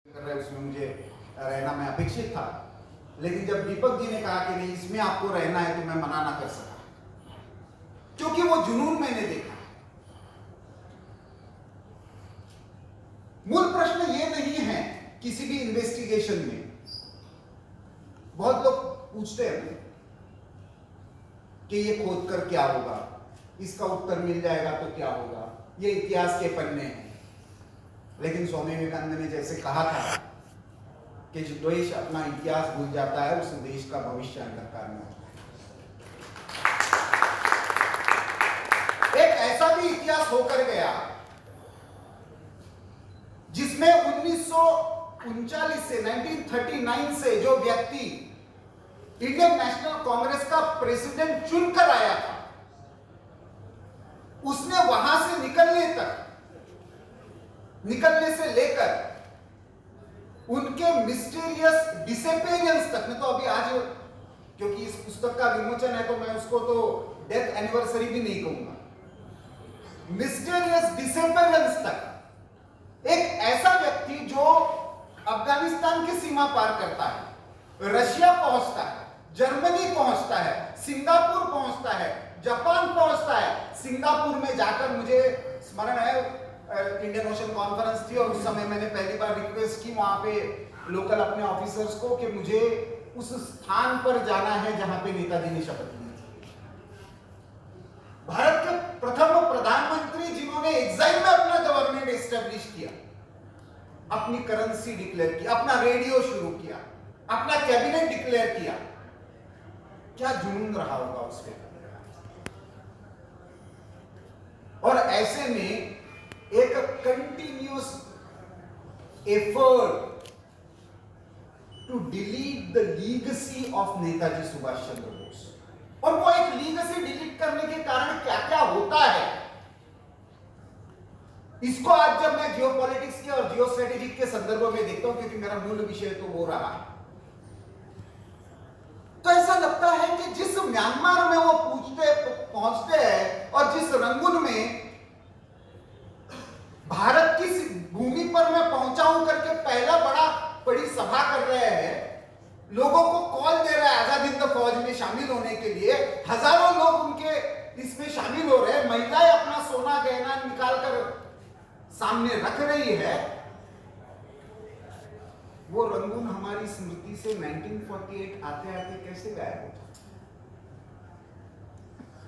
कर रहे उसमें मुझे रहना मैं अपेक्षित था, लेकिन जब दीपक जी ने कहा कि नहीं इसमें आपको रहना है तो मैं मना ना कर सका, क्योंकि वो जुनून मैंने देखा। मूल प्रश्न ये नहीं है किसी भी इन्वेस्टिगेशन में। बहुत लोग पूछते हैं कि ये खोद कर क्या होगा, इसका उत्तर मिल जाएगा तो क्या होगा, ये इतिहास के पन्ने हैं। लेकिन स्वामी विवेकानंद ने जैसे कहा था कि जो देश अपना इतिहास भूल जाता है उस देश का भविष्य अंधकार में होता है। एक ऐसा भी इतिहास होकर गया जिसमें 1939 से 1939 से जो व्यक्ति इंडियन नेशनल कांग्रेस का प्रेसिडेंट चुनकर आया था, उसने वहां से निकलने से लेकर उनके मिस्टीरियस डिसअपीयरेंस तक में, तो अभी आज क्योंकि इस पुस्तक का विमोचन है तो मैं उसको तो डेथ एनिवर्सरी भी नहीं कहूंगा, मिस्टीरियस डिसअपीयरेंस तक एक ऐसा व्यक्ति जो अफगानिस्तान की सीमा पार करता है, रशिया पहुंचता है, जर्मनी पहुंचता है, सिंगापुर पहुंचता है, जापान पहुंचता है। सिंगापुर में जाकर मुझे स्मरण है इंडियन ओशन कॉन्फ्रेंस थी और उस समय मैंने पहली बार रिक्वेस्ट की वहां पे लोकल अपने ऑफिसर्स को कि मुझे उस स्थान पर जाना है जहां पे नेताजी ने शपथ ली थी। भारत के प्रथम प्रधानमंत्री जिन्होंने एग्जाइल में अपना गवर्नमेंट एस्टेब्लिश किया, अपनी करेंसी डिक्लेयर की, अपना रेडियो शुरू किया, अपना कैबिनेट डिक्लेयर किया, क्या जुनून रहा होगा उसके। और ऐसे में एक continuous effort to delete the legacy of Netaji Subhash Chandra Bose. और वो एक लीगेसी डिलीट करने के कारण क्या क्या होता है, इसको आज जब मैं जियोपॉलिटिक्स के और जियो स्ट्रेटेजिक के संदर्भ में देखता हूं, क्योंकि मेरा मूल विषय तो वो रहा है, तो ऐसा लगता है कि जिस म्यांमार में वो पहुंचते हैं और जिस रंगून में भारत की भूमि पर मैं पहुंचा हूं करके पहला बड़ी सभा कर रहे हैं, लोगों को कॉल दे रहा है आजाद हिंद फौज में शामिल होने के लिए, हजारों लोग उनके इसमें शामिल हो रहे हैं, महिलाएं अपना सोना गहना निकालकर सामने रख रही है, वो रंगून हमारी स्मृति से 1948 आते आते कैसे गायब हो जाता।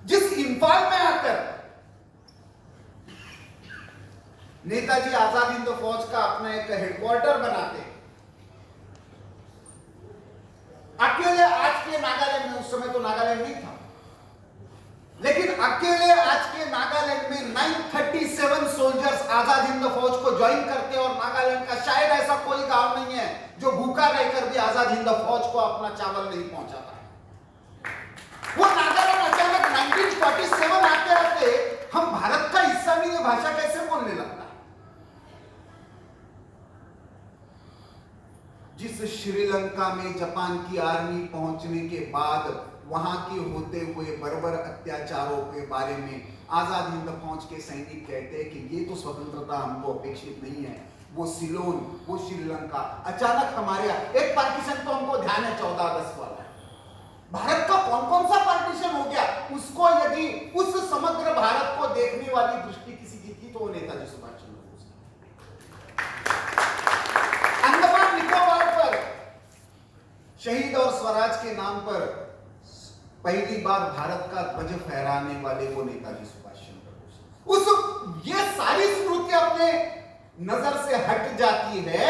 जिस इंफाल में आकर नेताजी आजाद हिंद फौज का अपना एक हेडक्वार्टर बनाते, अकेले आज के नागालैंड में, उस समय तो नागालैंड नहीं था, लेकिन अकेले आज के नागालैंड में 937 सोल्जर्स आजाद हिंद फौज को ज्वाइन करते, और नागालैंड का शायद ऐसा कोई गांव नहीं है जो भूखा रहकर भी आजाद हिंद फौज को अपना चावल नहीं पहुंचाता है। वो नागालैंड अचानक 1947 आते आते हम भारत का हिस्सा नहीं है, भाषा कैसे बोलने लगता है। जिस श्रीलंका में जापान की आर्मी पहुंचने के बाद वहां के होते हुए बर्बर अत्याचारों के बारे में आजाद हिंद फौज के सैनिक कहते हैं कि ये तो स्वतंत्रता हमको अपेक्षित नहीं है, वो सिलोन, वो श्रीलंका, अचानक हमारे एक पार्टीशन तो हमको ध्यान है 14 अगस्त वाला, भारत का कौन कौन सा पार्टीशन हो गया, उसको यदि उस समग्र भारत को देखने वाली दृष्टि किसी की थी तो वो नेताजी सुभाष चंद्र बोस। अंडमान निकोबार पर शहीद और स्वराज के नाम पर पहली बार भारत का ध्वज फहराने वाले वो नेताजी सुभाष चंद्र बोस। उस ये सारी स्मृति अपने नजर से हट जाती है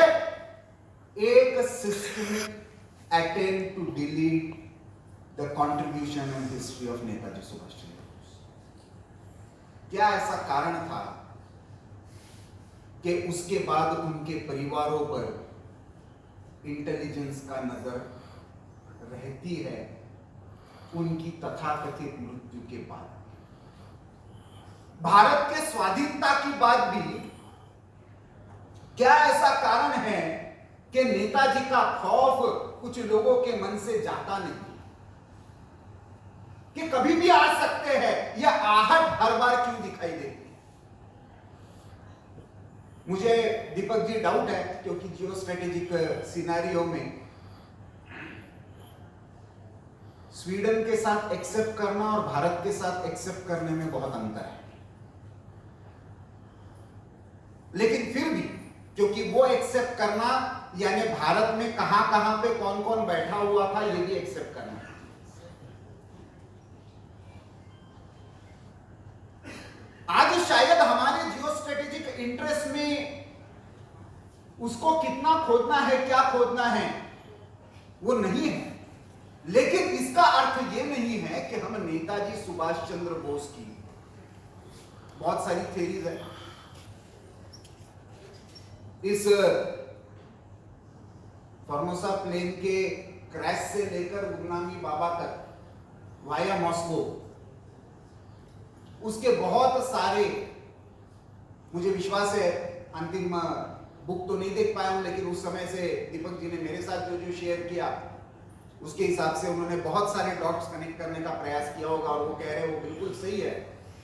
एक systemic attempt to delete the contribution and history of Netaji Subhash Chandra Bose. क्या ऐसा कारण था कि उसके बाद उनके परिवारों पर इंटेलिजेंस का नजर रहती है उनकी तथाकथित मृत्यु के बाद। भारत के स्वाधीनता की बात भी क्या ऐसा कारण है कि नेताजी का खौफ कुछ लोगों के मन से जाता नहीं कि कभी भी आ सकते हैं, यह आहट हर बार क्यों दिखाई देती है। मुझे दीपक जी डाउट है, क्योंकि जियो स्ट्रेटेजिक सिनेरियो में स्वीडन के साथ एक्सेप्ट करना और भारत के साथ एक्सेप्ट करने में बहुत अंतर है। लेकिन फिर भी क्योंकि वो एक्सेप्ट करना यानी भारत में कहां कहां पे कौन कौन बैठा हुआ था ये भी एक्सेप्ट करना। आज शायद हमारे जियो स्ट्रेटेजिक इंटरेस्ट में उसको कितना खोदना है, क्या खोदना है वो नहीं है, लेकिन इसका अर्थ ये नहीं है कि हम नेताजी सुभाष चंद्र बोस की बहुत सारी थ्योरीज है, इस फॉर्मोसा प्लेन के क्रैश से लेकर गुमनामी बाबा तक वाया मॉस्को, उसके बहुत सारे, मुझे विश्वास है अंतिम बुक तो नहीं देख पाया हूं, लेकिन उस समय से दीपक जी ने मेरे साथ जो जो शेयर किया उसके हिसाब से उन्होंने बहुत सारे डॉट्स कनेक्ट करने का प्रयास किया होगा, और वो कह रहे हैं वो बिल्कुल सही है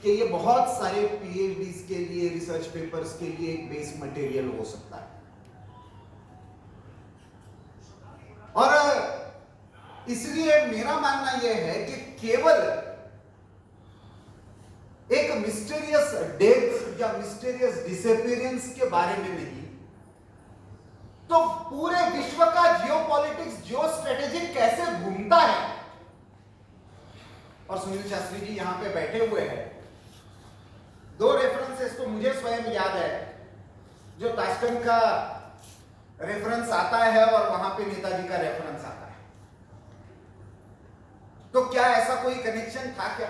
कि ये बहुत सारे पीएचडीज के लिए, रिसर्च पेपर्स के लिए एक बेस मटेरियल हो सकता है। और इसलिए मेरा मानना यह है कि केवल एक मिस्टीरियस डेथ या मिस्टीरियस डिसअपीयरेंस के बारे में नहीं, तो पूरे विश्व का जियोपॉलिटिक्स, जियो स्ट्रेटेजिक कैसे घूमता है। और सुनील शास्त्री जी यहां पे बैठे हुए हैं, दो रेफरेंसेस तो मुझे स्वयं याद है, जो ताशकंद का रेफरेंस आता है और वहां पे नेताजी का रेफरेंस आता है। तो क्या ऐसा कोई कनेक्शन था क्या?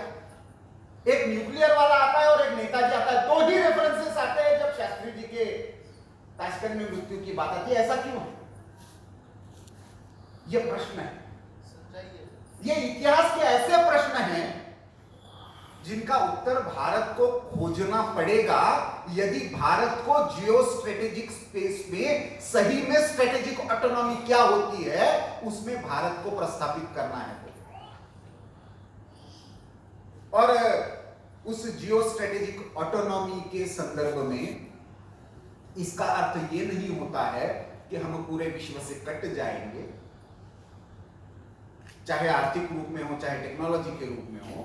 एक न्यूक्लियर वाला आता है और एक नेताजी आता है, दो ही रेफरेंसेस आते हैं जब शास्त्री जी के ताशकंद में मृत्यु की बात आती है। ऐसा क्यों? यह प्रश्न है, ये इतिहास के ऐसे प्रश्न हैं जिनका उत्तर भारत को खोजना पड़ेगा यदि भारत को जियो स्ट्रेटेजिक स्पेस में सही में स्ट्रेटेजिक ऑटोनॉमी क्या होती है उसमें भारत को प्रस्थापित करना है। और उस जियो स्ट्रेटेजिक ऑटोनॉमी के संदर्भ में इसका अर्थ यह नहीं होता है कि हम पूरे विश्व से कट जाएंगे, चाहे आर्थिक रूप में हो चाहे टेक्नोलॉजी के रूप में हो,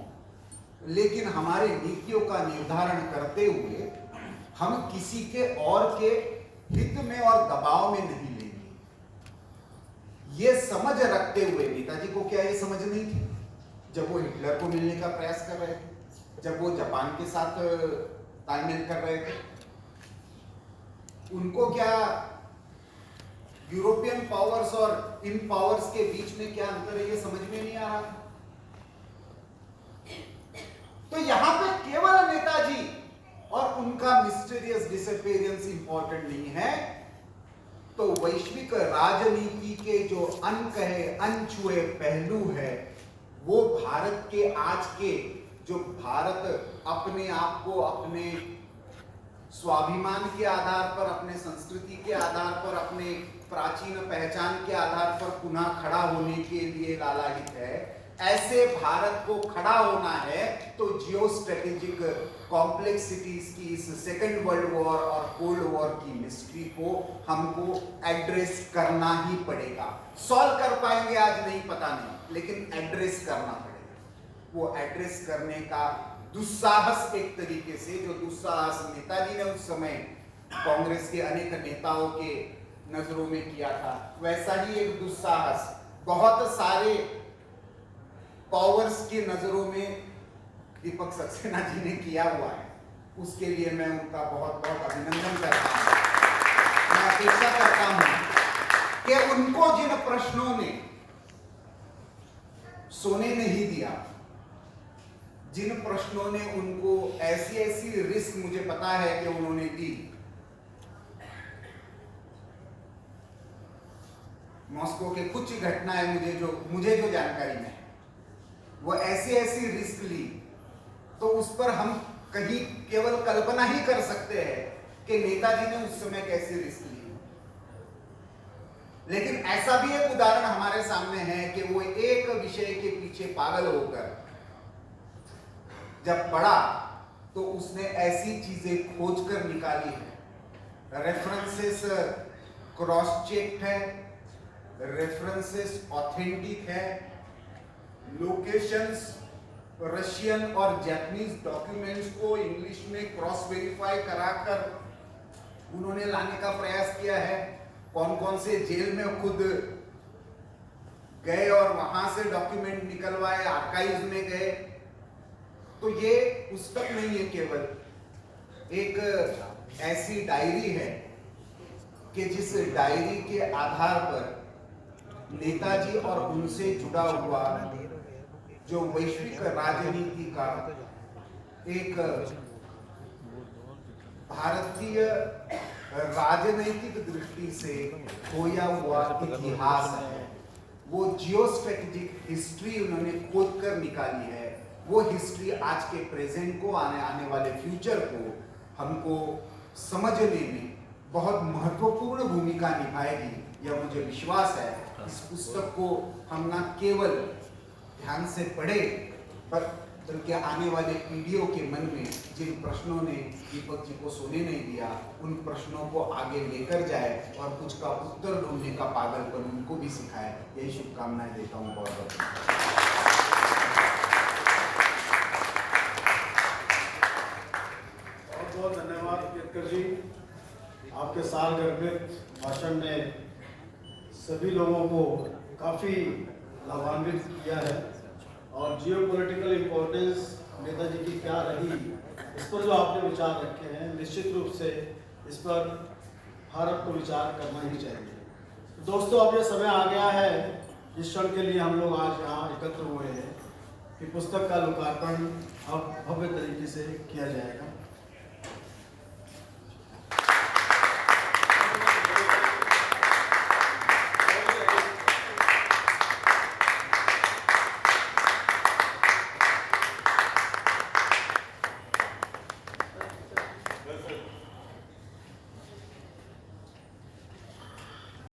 लेकिन हमारे नीतियों का निर्धारण करते हुए हम किसी के और के हित में और दबाव में नहीं लेंगे। यह समझ रखते हुए, नेताजी को क्या यह समझ नहीं थी जब वो हिटलर को मिलने का प्रयास कर रहे थे, जब वो जापान के साथ तालमेल कर रहे थे, उनको क्या यूरोपियन पावर्स और इन पावर्स के बीच में क्या अंतर है ये समझ में नहीं आ रहा। तो यहां पे केवल नेताजी और उनका मिस्टीरियस डिसअपीयरेंस इंपॉर्टेंट नहीं है, तो वैश्विक राजनीति के जो अनकहे अनछुए पहलू है वो भारत के आज के, जो भारत अपने आप को अपने स्वाभिमान के आधार पर, अपने संस्कृति के आधार पर, अपने प्राचीन पहचान के आधार पर पुनः खड़ा होने के लिए लालायित है, ऐसे भारत को खड़ा होना है तो जियो स्ट्रेटेजिक कॉम्प्लेक्सिटीज की इस सेकेंड वर्ल्ड वॉर और कोल्ड वॉर की मिस्ट्री को हमको एड्रेस करना ही पड़ेगा। सॉल्व कर पाएंगे आज नहीं, पता नहीं, लेकिन एड्रेस करना पड़ेगा। वो एड्रेस करने का दुस्साहस, एक तरीके से जो दुस्साहस नेताजी ने उस समय कांग्रेस के अनेक नेताओं के नजरों में किया था, वैसा ही एक दुस्साहस बहुत सारे पावर्स के नजरों में दीपक सक्सेना जी ने किया हुआ है। उसके लिए मैं उनका बहुत बहुत अभिनंदन करता हूं। मैं अपेक्षा करता हूं कि उनको जिन प्रश्नों ने सोने नहीं दिया, जिन प्रश्नों ने उनको ऐसी ऐसी रिस्क मुझे पता है कि उन्होंने दी, मॉस्को के कुछ घटनाएं मुझे जो जानकारी में, वो ऐसी ऐसी रिस्क ली, तो उस पर हम कहीं केवल कल्पना ही कर सकते हैं कि नेताजी ने उस समय कैसी रिस्क ली। लेकिन ऐसा भी एक उदाहरण हमारे सामने है कि वो एक विषय के पीछे पागल होकर जब पढ़ा तो उसने ऐसी चीजें खोज कर निकाली है, रेफरेंसेस क्रॉस चेक है, रेफरेंसेस ऑथेंटिक है, लोकेशंस रशियन और जापानीज डॉक्यूमेंट्स को इंग्लिश में क्रॉस वेरीफाई कराकर उन्होंने लाने का प्रयास किया है। कौन कौन से जेल में खुद गए और वहां से डॉक्यूमेंट निकलवाए, आर्काइव्स में गए। तो ये पुस्तक नहीं है, केवल एक ऐसी डायरी है कि जिस डायरी के आधार पर नेताजी और उनसे जुड़ा हुआ जो वैश्विक राजनीति का एक भारतीय राजनैतिक दृष्टि से खोया हुआ इतिहास है, वो जियोस्ट्रेटेजिक हिस्ट्री उन्होंने खोद कर निकाली है। वो हिस्ट्री आज के प्रेजेंट को, आने वाले फ्यूचर को हमको समझने में बहुत महत्वपूर्ण भूमिका निभाएगी, यह मुझे विश्वास है। इस पुस्तक को हम न केवल ध्यान से पढ़े, बल्कि आने वाले पीढ़ियों के मन में जिन प्रश्नों ने दीपक जी को सोने नहीं दिया, उन प्रश्नों को आगे लेकर जाए और कुछ का उत्तर ढूंढने का पागलपन उनको भी सिखाए। यही शुभकामनाएं देता हूँ। बहुत बहुत धन्यवाद केतकर जी। आपके सालगिरह भाषण ने सभी लोगों को काफ़ी लाभान्वित किया है और जियोपॉलिटिकल इम्पोर्टेंस नेताजी की क्या रही, इस पर जो आपने विचार रखे हैं, निश्चित रूप से इस पर भारत को विचार करना ही चाहिए। दोस्तों, अब यह समय आ गया है जिस क्षण के लिए हम लोग आज यहाँ एकत्र हुए हैं कि पुस्तक का लोकार्पण अब भव्य तरीके से किया जाएगा।